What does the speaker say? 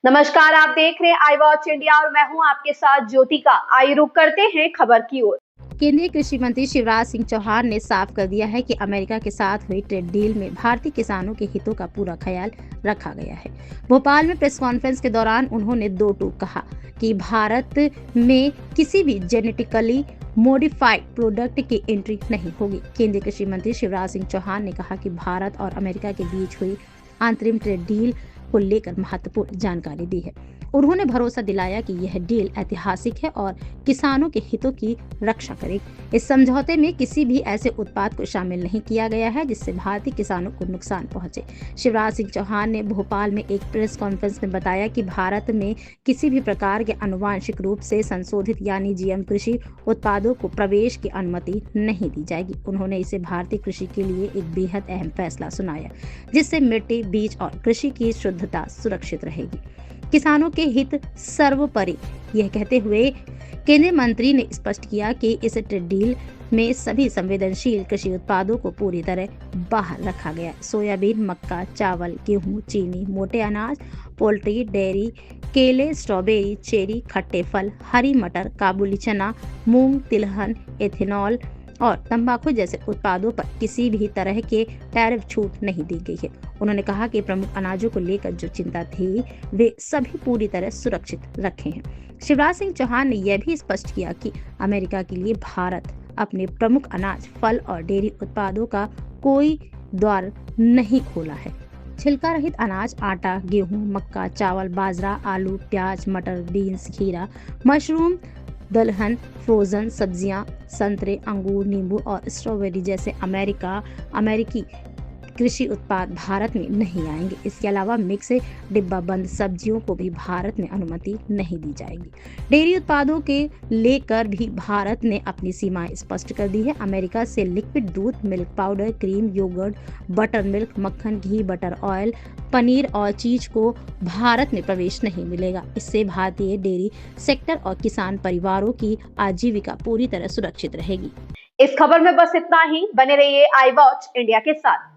नमस्कार, आप देख रहे हैं आई वॉच इंडिया और मैं हूं आपके साथ ज्योतिका। आइए रुक करते हैं खबर की ओर। केंद्रीय कृषि मंत्री शिवराज सिंह चौहान ने साफ कर दिया है कि अमेरिका के साथ हुई ट्रेड डील में भारतीय किसानों के हितों का पूरा ख्याल रखा गया है। भोपाल में प्रेस कॉन्फ्रेंस के दौरान उन्होंने दो टूक कहा कि भारत में किसी भी जेनेटिकली मॉडिफाइड प्रोडक्ट की एंट्री नहीं होगी। केंद्रीय कृषि मंत्री शिवराज सिंह चौहान ने कहा कि भारत और अमेरिका के बीच हुई अंतरिम ट्रेड डील को लेकर महत्वपूर्ण जानकारी दी है। उन्होंने भरोसा दिलाया कि यह डील ऐतिहासिक है और किसानों के हितों की रक्षा करेगी। इस समझौते में किसी भी ऐसे उत्पाद को शामिल नहीं किया गया है जिससे भारतीय किसानों को नुकसान पहुंचे। शिवराज सिंह चौहान ने भोपाल में एक प्रेस कॉन्फ्रेंस में बताया कि भारत में किसी भी प्रकार के आनुवांशिक रूप से संशोधित यानी जीएम कृषि उत्पादों को प्रवेश की अनुमति नहीं दी जाएगी। उन्होंने इसे भारतीय कृषि के लिए एक बेहद अहम फैसला सुनाया, जिससे मिट्टी, बीज और कृषि की शुद्धता सुरक्षित रहेगी। किसानों के हित सर्वोपरि, यह कहते हुए केंद्रीय मंत्री ने स्पष्ट किया कि इस ट्रेड डील में सभी संवेदनशील कृषि उत्पादों को पूरी तरह बाहर रखा गया है। सोयाबीन, मक्का, चावल, गेहूं, चीनी, मोटे अनाज, पोल्ट्री, डेयरी, केले, स्ट्रॉबेरी, चेरी, खट्टे फल, हरी मटर, काबुली चना, मूंग, तिलहन, एथेनॉल और तंबाकू जैसे उत्पादों पर किसी भी तरह के टैरिफ छूट नहीं दी गई है। उन्होंने कहा कि प्रमुख अनाजों को लेकर जो चिंता थी वे सभी पूरी तरह सुरक्षित रखे हैं। शिवराज सिंह चौहान ने यह भी स्पष्ट किया कि अमेरिका के लिए भारत अपने प्रमुख अनाज, फल और डेयरी उत्पादों का कोई द्वार नहीं खोला है। छिलका रहित अनाज, आटा, गेहूं, मक्का, चावल, बाजरा, आलू, प्याज, मटर, बीन्स, खीरा, मशरूम, दलहन, फ्रोजन सब्जियां, संतरे, अंगूर, नींबू और स्ट्रॉबेरी जैसे अमेरिकी कृषि उत्पाद भारत में नहीं आएंगे। इसके अलावा मिक्स डिब्बा बंद सब्जियों को भी भारत में अनुमति नहीं दी जाएगी। डेयरी उत्पादों के लेकर भी भारत ने अपनी सीमाएं स्पष्ट कर दी है। अमेरिका से लिक्विड दूध, milk powder, cream, yogurt, buttermilk, मक्खन, घी, बटर ऑयल, पनीर और चीज को भारत में प्रवेश नहीं मिलेगा। इससे भारतीय डेयरी सेक्टर और किसान परिवारों की आजीविका पूरी तरह सुरक्षित रहेगी। इस खबर में बस इतना ही। बने रहिए आई वॉच इंडिया के साथ।